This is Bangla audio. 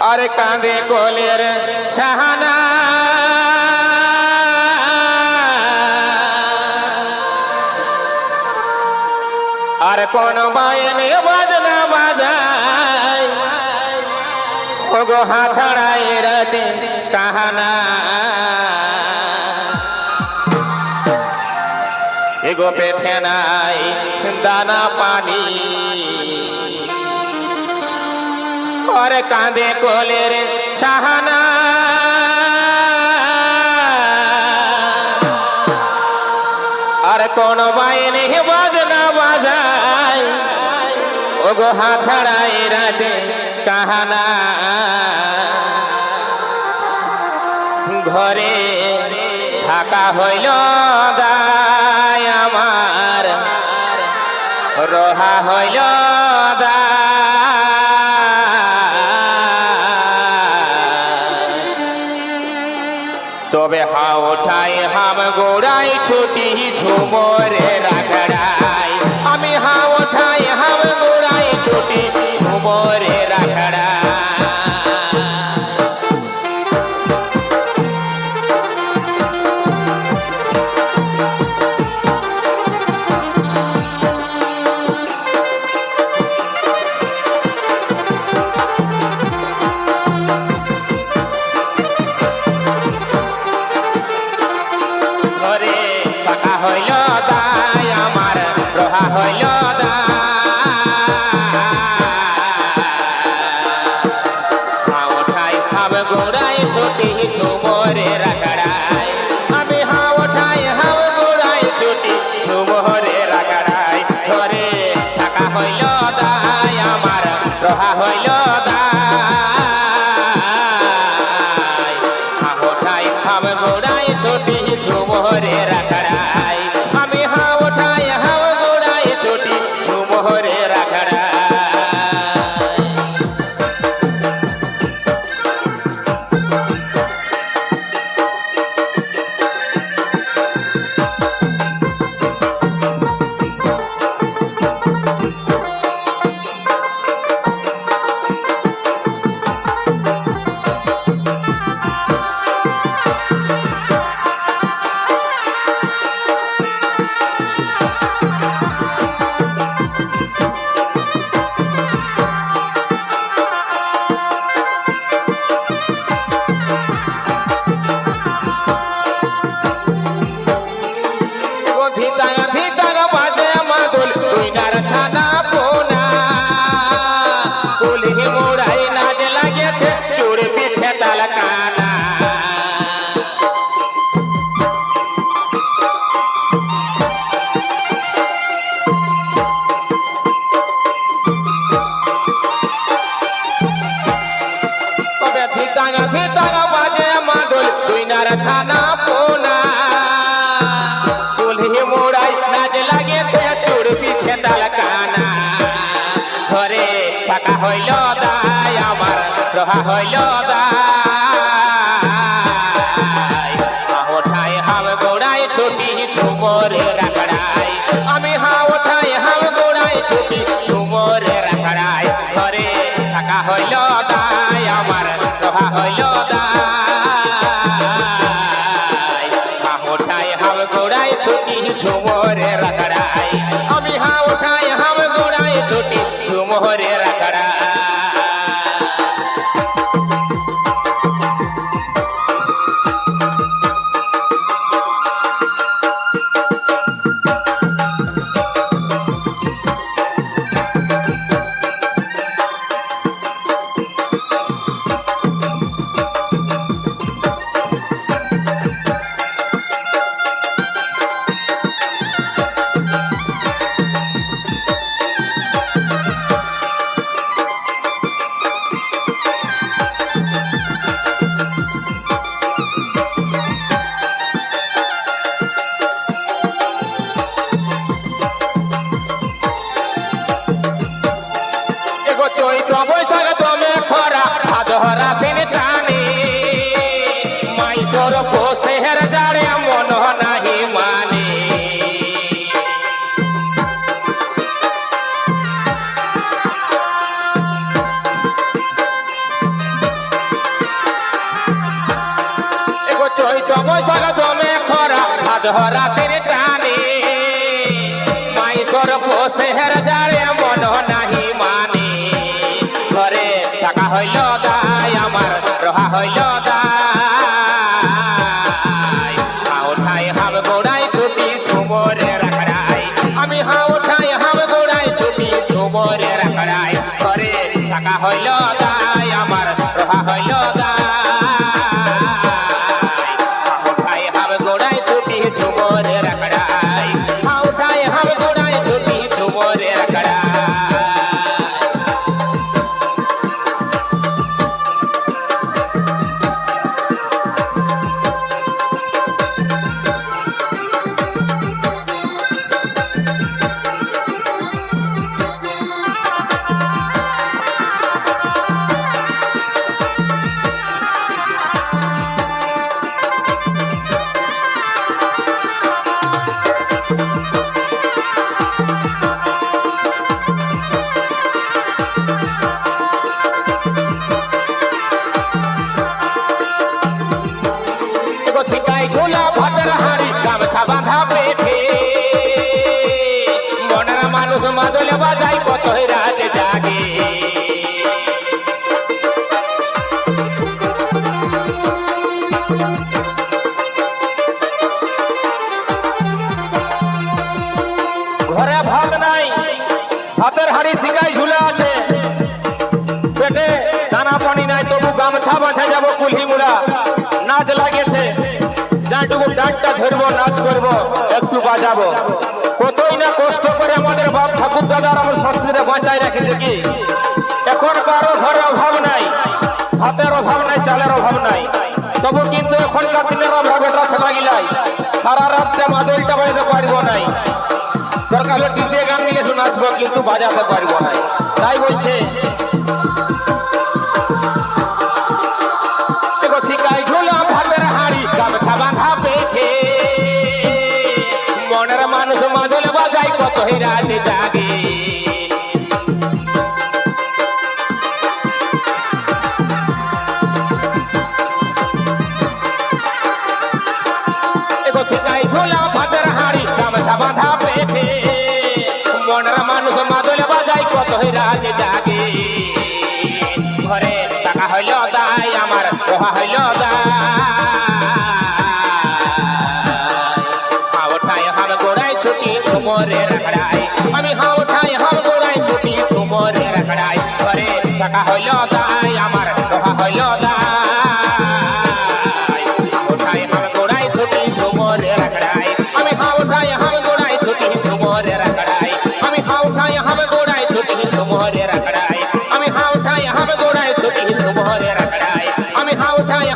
আর কাঁদে কোলের ছাহানা আর কোন বায়নে বাজনা বাজায় ওগো হাতড়াই রাতে কাহানা এগো পেটে নাই দানা পানি আর কাঁদে কোলের ছাহানা আর কোন বায়নে বাজনা বাজায় ওগো হাতড়াই রাতে কাহানা ঘরে থাকা হইল দায় আমার রহা হইল তবে হা ওঠাই হাম গোড়াই ছুটি ঝুমরে রাখড়াই আমি হা ওঠাই হাম গোড়াই ছুটি ঝুমরে রাখড়াই হইল দায় আমার রহা হইল হা ওঠাই হাম গোড়াই ছুটি ঝুমরে রাখড়াই আমি হা ওঠাই হাম গোড়াই ছুটি ঝুমরে রাখড়াই ঘরে থাকা হইল দায় আমার রহা হইল দায় হা ওঠাই হাম গোড়াই ছুটি ঝুমরে রাখড়াই আমি হা ওঠাই হাম গোড়াই ছুটি ঝুমরে রাখড়াই ছানা পোনা কুলহি মোড়াই নাচ লাগেছে চোর পিছে তালকানা ঘরে থাকা হইল দায় আমার রহা হইল দায় হা ওঠাই হাম গোড়াই ছুটি ঝুমরে রাখড়াই আমি হা ওঠাই হাম গোড়াই ছুটি ঝুমরে রাখড়াই ঘরে থাকা হইল দায় আমার রহা হইল ছুটি ঝুমরে রাখড়াই আমি হা ওঠাই হাম গোড়াই ছুটি ঝুমরে রাখড়াই রাসের টানে মাইসর পোষের যারে মন নাহি মানে ঘরে টাকা হইল দায় আমার রহা হইল দায় উঠাই হাম গোড়াই ছুটি ঝুমরে রাখড়াই আমি উঠাই হাম গোড়াই ছুটি ঝুমরে রাখড়াই ঘরে টাকা হইল দায় আমার রহা হইল মানুষ মাদলে বাজাই কত রাতে জাগে ঘরে ভাত নাই ভাতের হাড়ি শিকাই ঝুলে আছে পেটে দানা পানি নাই তবু গামছা বাঁধে যাব কুলহি মুড়া নাচ লাগেছে যাটুকু ডাকটা ধরবো নাচ করবো একটু বাজাবো কতই না কষ্ট করে আমাদের বাপ ঠাকুর দাদার আমার সংস্কৃতি বাঁচায় রেখেছে কি এখন কারো ঘরে অভাব নাই ভাতের অভাব নাই চালের অভাব নাই তবু কিন্তু এখনকার দিনের আমরা বেটা ছেলা গিলাই সারা রাত্রে মাদলটা বাজাতে পারবো নাই দরকার হলে ডিজে গান নিয়ে শুনে আসবো কিন্তু বাজাতে পারবো না তাই বলছে শিকাই ঝুলা ভাতের হাড়ি গামছা বাঁধা পেটে মনের মানুষ মাদল বাজাই কত রাতে জাগে শিকাই ঝুলা ভাতের হাড়ি গামছা বাঁধা পেটে মনের মানুষ মাদল বাজাই কত রাতে জাগে ঘরে টাকা হইল দায় আমার রহা হইল দায় উঠাই হাম গোড়াই ছুটি ঝুমরে রাখড়াই আমি উঠাই হাম গোড়াই ছুটি ঝুমরে রাখড়াই ঘরে টাকা হইল দায় আমার রহা হইল দায় উঠাই হাম গোড়াই ছুটি ঝুমরে রাখড়াই আমি উঠাই হাম গোড়াই ছুটি ঝুমরে রাখড়াই আমি উঠাই হাম গোড়াই ছুটি ঝুমরে রাখড়াই আমি উঠাই হাম গোড়াই ছুটি ঝুমরে রাখড়াই আমি উঠাই